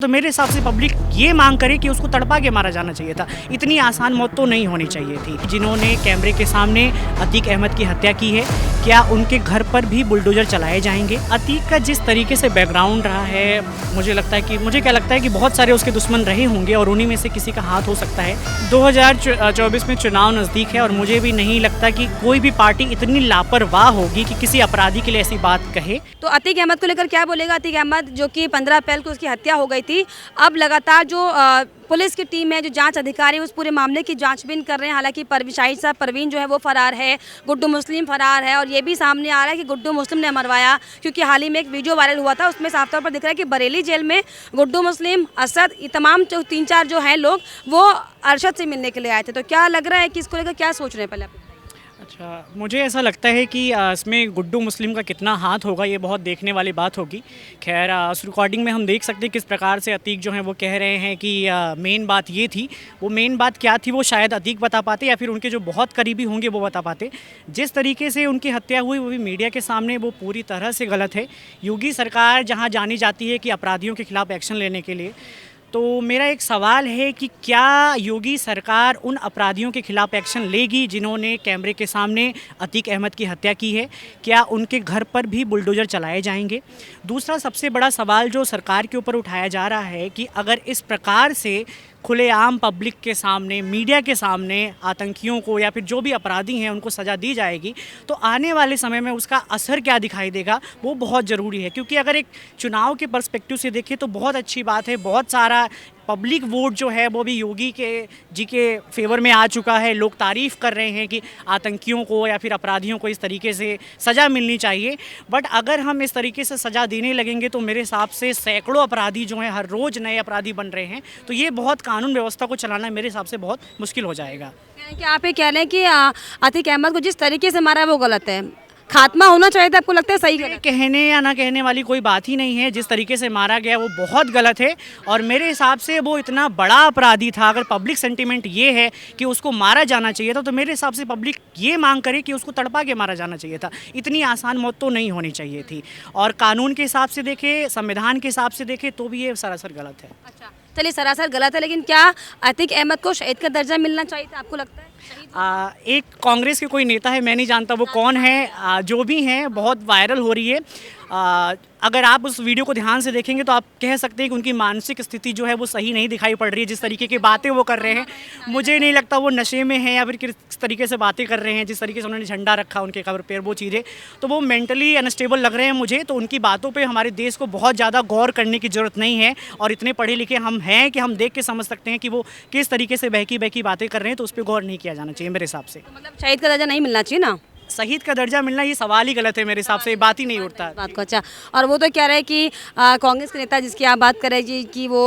तो मेरे हिसाब से पब्लिक ये मांग करे कि उसको तड़पा के मारा जाना चाहिए था। इतनी आसान मौत तो नहीं होनी चाहिए थी। जिन्होंने कैमरे के सामने अतीक अहमद की हत्या की है, क्या उनके घर पर भी बुलडोजर चलाए जाएंगे? अतीक का जिस तरीके से बैकग्राउंड रहा है, मुझे क्या लगता है कि बहुत सारे उसके दुश्मन रहे होंगे और उन्हीं में से किसी का हाथ हो सकता है। 2024 में चुनाव नज़दीक है और मुझे भी नहीं लगता कि कोई भी पार्टी इतनी लापरवाह होगी कि किसी अपराधी के लिए ऐसी बात कहे। तो अतीक अहमद को लेकर क्या बोलेगा? अतीक अहमद जो कि 15 अप्रैल को उसकी हत्या हो गई थी, अब लगातार जो पुलिस की टीम है, जो जांच अधिकारी उस पूरे मामले की जांचबीन कर रहे हैं। हालांकि शाहिद साहब परवीन जो है वो फरार है, गुड्डू मुस्लिम फरार है और ये भी सामने आ रहा है कि गुड्डू मुस्लिम ने मरवाया, क्योंकि हाल ही में एक वीडियो वायरल हुआ था, उसमें साफ तौर पर दिख रहा है कि बरेली जेल में गुड्डू मुस्लिम, असद, ये तमाम जो 3-4 जो हैं लोग वो अरशद से मिलने के लिए आए थे। तो क्या लग रहा है कि इसको लेकर क्या सोच रहे हैं पहले आप? अच्छा, मुझे ऐसा लगता है कि इसमें गुड्डू मुस्लिम का कितना हाथ होगा ये बहुत देखने वाली बात होगी। खैर, उस रिकॉर्डिंग में हम देख सकते हैं किस प्रकार से अतीक जो हैं वो कह रहे हैं कि मेन बात ये थी। वो मेन बात क्या थी वो शायद अतीक बता पाते या फिर उनके जो बहुत करीबी होंगे वो बता पाते। जिस तरीके से उनकी हत्या हुई वो भी मीडिया के सामने, वो पूरी तरह से गलत है। योगी सरकार जहाँ जानी जाती है कि अपराधियों के खिलाफ एक्शन लेने के लिए, तो मेरा एक सवाल है कि क्या योगी सरकार उन अपराधियों के खिलाफ एक्शन लेगी जिन्होंने कैमरे के सामने अतीक अहमद की हत्या की है? क्या उनके घर पर भी बुलडोजर चलाए जाएंगे? दूसरा सबसे बड़ा सवाल जो सरकार के ऊपर उठाया जा रहा है कि अगर इस प्रकार से खुलेआम पब्लिक के सामने, मीडिया के सामने आतंकियों को या फिर जो भी अपराधी हैं उनको सज़ा दी जाएगी, तो आने वाले समय में उसका असर क्या दिखाई देगा वो बहुत ज़रूरी है। क्योंकि अगर एक चुनाव के पर्सपेक्टिव से देखें तो बहुत अच्छी बात है, बहुत सारा पब्लिक वोट जो है वो भी योगी जी के फेवर में आ चुका है। लोग तारीफ़ कर रहे हैं कि आतंकियों को या फिर अपराधियों को इस तरीके से सज़ा मिलनी चाहिए। बट अगर हम इस तरीके से सज़ा देने लगेंगे तो मेरे हिसाब से सैकड़ों अपराधी जो हैं, हर रोज़ नए अपराधी बन रहे हैं, तो ये बहुत कानून व्यवस्था को चलाना मेरे हिसाब से बहुत मुश्किल हो जाएगा। कि आप ये कह रहे हैं कि अतीक अहमद को जिस तरीके से मारा है वो गलत है, खात्मा होना चाहिए था, आपको लगता है सही गलत? कहने या ना कहने वाली कोई बात ही नहीं है। जिस तरीके से मारा गया वो बहुत गलत है और मेरे हिसाब से वो इतना बड़ा अपराधी था। अगर पब्लिक सेंटीमेंट ये है कि उसको मारा जाना चाहिए था, तो मेरे हिसाब से पब्लिक ये मांग करे कि उसको तड़पा के मारा जाना चाहिए था। इतनी आसान मौत तो नहीं होनी चाहिए थी। और कानून के हिसाब से देखें, संविधान के हिसाब से देखें तो भी ये सरासर गलत है। अच्छा, चलिए सरासर गलत है, लेकिन क्या अतीक अहमद को शहीद का दर्जा मिलना चाहिए था, आपको लगता है? एक कांग्रेस के कोई नेता है, मैं नहीं जानता वो कौन है, जो भी हैं बहुत वायरल हो रही है। अगर आप उस वीडियो को ध्यान से देखेंगे तो आप कह सकते हैं कि उनकी मानसिक स्थिति जो है वो सही नहीं दिखाई पड़ रही है। जिस तरीके की बातें वो कर रहे हैं, मुझे नहीं लगता वो नशे में हैं या फिर किस तरीके से बातें कर रहे हैं। जिस तरीके से उन्होंने झंडा रखा उनके कवर पर, वो चीज़ें तो वो मेंटली अनस्टेबल लग रहे हैं मुझे। तो उनकी बातों पे हमारे देश को बहुत ज़्यादा गौर करने की ज़रूरत नहीं है। और इतने पढ़े लिखे हम हैं कि हम देख के समझ सकते हैं कि वो किस तरीके से बहकी बहकी बातें कर रहे हैं, तो उस पर गौर नहीं किया जाना चाहिए मेरे हिसाब से। तो मतलब शहीद का दर्जा नहीं मिलना चाहिए ना? शहीद का दर्जा मिलना ये सवाल ही गलत है मेरे हिसाब से, बात ही नहीं उठता बात को। अच्छा, और वो तो कह रहे हैं कि कांग्रेस के नेता जिसकी आप बात कर रहे हैं कि वो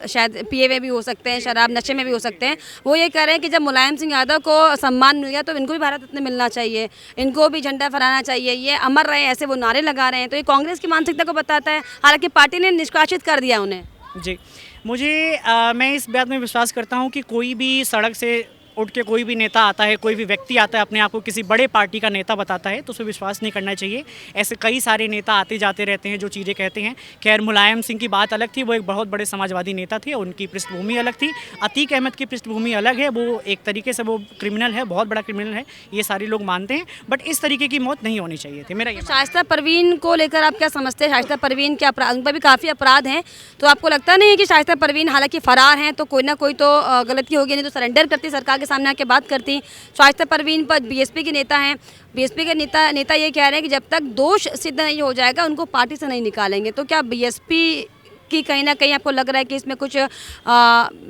शायद पिए हुए भी हो सकते हैं, शराब नशे में भी हो सकते हैं। वो ये कह रहे हैं कि जब मुलायम सिंह यादव को सम्मान मिल गया तो इनको भी भारत रत्न मिलना चाहिए, इनको भी झंडा फहराना चाहिए, ये अमर रहे, ऐसे वो नारे लगा रहे हैं। तो ये कांग्रेस की मानसिकता को बताता है। हालांकि पार्टी ने निष्कासित कर दिया उन्हें। जी, मैं इस बात में विश्वास करता हूँ कि कोई भी सड़क से उठ के कोई भी नेता आता है, कोई भी व्यक्ति आता है, अपने आप को किसी बड़े पार्टी का नेता बताता है, तो उसे विश्वास नहीं करना चाहिए। ऐसे कई सारे नेता आते जाते रहते हैं जो चीज़ें कहते हैं। खैर, मुलायम सिंह की बात अलग थी, वो एक बहुत बड़े समाजवादी नेता थे, उनकी पृष्ठभूमि अलग थी। अतीक अहमद की पृष्ठभूमि अलग है, वो एक तरीके से वो क्रिमिनल है, बहुत बड़ा क्रिमिनल है, ये सारे लोग मानते हैं। बट इस तरीके की मौत नहीं होनी चाहिए थी, मेरा ये। शाइस्ता परवीन को लेकर आप क्या समझते हैं? शाइस्ता परवीन के अपराध, उन पर भी काफ़ी अपराध हैं, तो आपको लगता नहीं है कि शाइस्ता परवीन हालांकि फरार हैं तो कोई ना कोई तो गलती होगी, नहीं तो सरेंडर करती, सरकार के सामने आके बात करती। शाइस्ता परवीन पर बीएसपी के नेता हैं, बीएसपी के नेता ये कह रहे हैं कि जब तक दोष सिद्ध नहीं हो जाएगा उनको पार्टी से नहीं निकालेंगे। तो क्या बीएसपी की कहीं ना कहीं आपको लग रहा है कि इसमें कुछ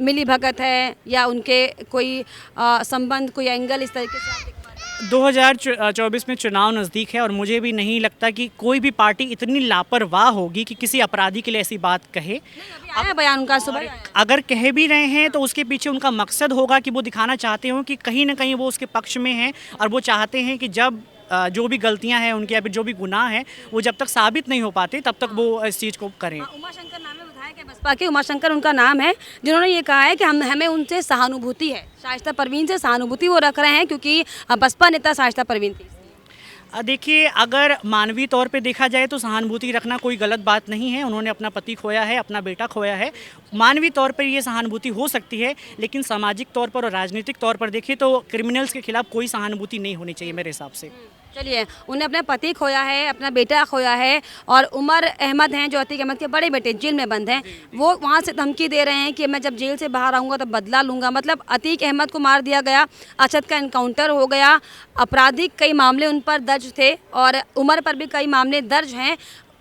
मिली भगत है या उनके कोई संबंध, कोई एंगल इस तरीके से? 2024 में चुनाव नज़दीक है और मुझे भी नहीं लगता कि कोई भी पार्टी इतनी लापरवाह होगी कि किसी अपराधी के लिए ऐसी बात कहे। अब बयान उनका सुबह अगर कह भी रहे हैं तो उसके पीछे उनका मकसद होगा कि वो दिखाना चाहते हो कि कहीं ना कहीं वो उसके पक्ष में हैं और वो चाहते हैं कि जब जो भी गलतियां हैं उनके या फिर जो भी गुनाह हैं वो जब तक साबित नहीं हो पाते तब तक वो इस चीज़ को करें। उमाशंकर नाम है विधायक है बसपा के, उमाशंकर उनका नाम है, जिन्होंने ये कहा है कि हमें उनसे सहानुभूति है, शाइस्ता परवीन से सहानुभूति वो रख रहे हैं क्योंकि बसपा नेता शाइस्ता परवीन थी। देखिए, अगर मानवीय तौर पे देखा जाए तो सहानुभूति रखना कोई गलत बात नहीं है। उन्होंने अपना पति खोया है, अपना बेटा खोया है। मानवीय तौर पर ये सहानुभूति हो सकती है, लेकिन सामाजिक तौर पर और राजनीतिक तौर पर देखिए तो क्रिमिनल्स के खिलाफ कोई सहानुभूति नहीं होनी चाहिए मेरे हिसाब से। चलिए, उन्हें अपना पति खोया है, अपना बेटा खोया है, और उमर अहमद हैं जो अतीक अहमद के बड़े बेटे जेल में बंद हैं, वो वहाँ से धमकी दे रहे हैं कि मैं जब जेल से बाहर आऊँगा तो बदला लूँगा। मतलब अतीक अहमद को मार दिया गया, अरशद का इनकाउंटर हो गया, आपराधिक कई मामले उन पर दर्ज थे और उमर पर भी कई मामले दर्ज हैं।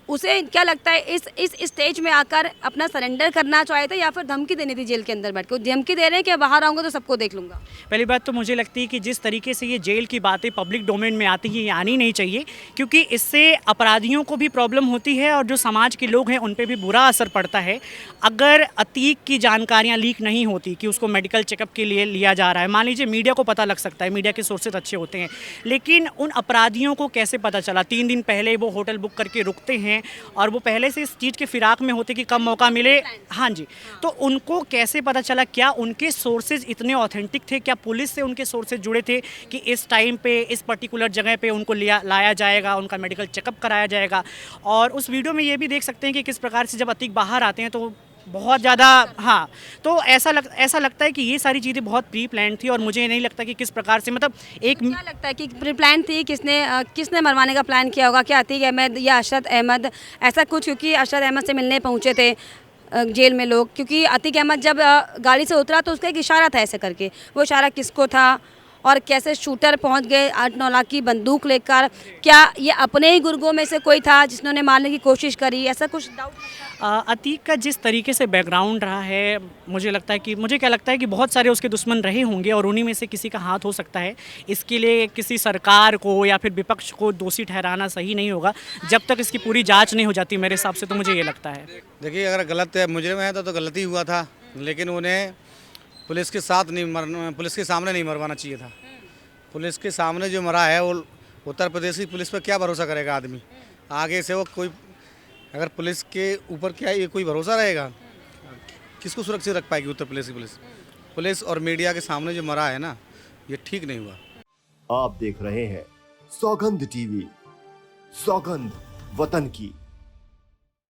उसे क्या लगता है इस स्टेज में आकर अपना सरेंडर करना चाहिए था या फिर धमकी देनी थी जेल के अंदर बैठ के? धमकी दे रहे हैं कि बाहर आऊँगा तो सबको देख लूँगा। पहली बात तो मुझे लगती है कि जिस तरीके से ये जेल की बातें पब्लिक डोमेन में आती हैं, ये आनी नहीं चाहिए, क्योंकि इससे अपराधियों को भी प्रॉब्लम होती है और जो समाज के लोग हैं उन पर भी बुरा असर पड़ता है। अगर अतीक की जानकारियाँ लीक नहीं होती कि उसको मेडिकल चेकअप के लिए लिया जा रहा है, मान लीजिए मीडिया को पता लग सकता है, मीडिया के सोर्सेज अच्छे होते हैं, लेकिन उन अपराधियों को कैसे पता चला? 3 दिन पहले वो होटल बुक करके रुकते हैं और वो पहले से इस चीज़ के फिराक में होते कि कब मौका मिले। हाँ जी, तो उनको कैसे पता चला? क्या उनके सोर्सेज इतने ऑथेंटिक थे? क्या पुलिस से उनके सोर्सेज जुड़े थे कि इस टाइम पे इस पर्टिकुलर जगह पे उनको लाया जाएगा, उनका मेडिकल चेकअप कराया जाएगा? और उस वीडियो में ये भी देख सकते हैं कि किस प्रकार से जब अतीक बाहर आते हैं तो बहुत ज़्यादा, हाँ, तो ऐसा लगता है कि ये सारी चीज़ें बहुत प्री प्लान थी और मुझे नहीं लगता कि किस प्रकार से, मतलब एक, क्या लगता है कि प्री प्लान थी? किसने मरवाने का प्लान किया होगा? क्या अतीक अहमद या अरशद अहमद? ऐसा कुछ, क्योंकि अरशद अहमद से मिलने पहुंचे थे जेल में लोग, क्योंकि अतीक अहमद जब गाड़ी से उतरा तो उसका एक इशारा था ऐसे करके, वो इशारा किसको था और कैसे शूटर पहुंच गए 8-9 लाख की बंदूक लेकर? क्या ये अपने ही गुर्गों में से कोई था जिन्होंने मारने की कोशिश करी? ऐसा कुछ डाउट? अतीक का जिस तरीके से बैकग्राउंड रहा है, मुझे क्या लगता है कि बहुत सारे उसके दुश्मन रहे होंगे और उन्हीं में से किसी का हाथ हो सकता है। इसके लिए किसी सरकार को या फिर विपक्ष को दोषी ठहराना सही नहीं होगा जब तक इसकी पूरी जांच नहीं हो जाती मेरे हिसाब से, तो मुझे ये लगता है। देखिए, अगर गलत मुजरिम है तो गलती हुआ था, लेकिन उन्हें पुलिस के सामने नहीं मरवाना चाहिए था। पुलिस के सामने जो मरा है वो उत्तर प्रदेश की पुलिस पर क्या भरोसा करेगा आदमी? आगे से वो कोई, अगर पुलिस के ऊपर क्या ये कोई भरोसा रहेगा? किसको सुरक्षित रख पाएगी उत्तर प्रदेश की पुलिस और मीडिया के सामने जो मरा है ना, ये ठीक नहीं हुआ। आप देख रहे हैं सौगंध टीवी, सौगंध वतन की।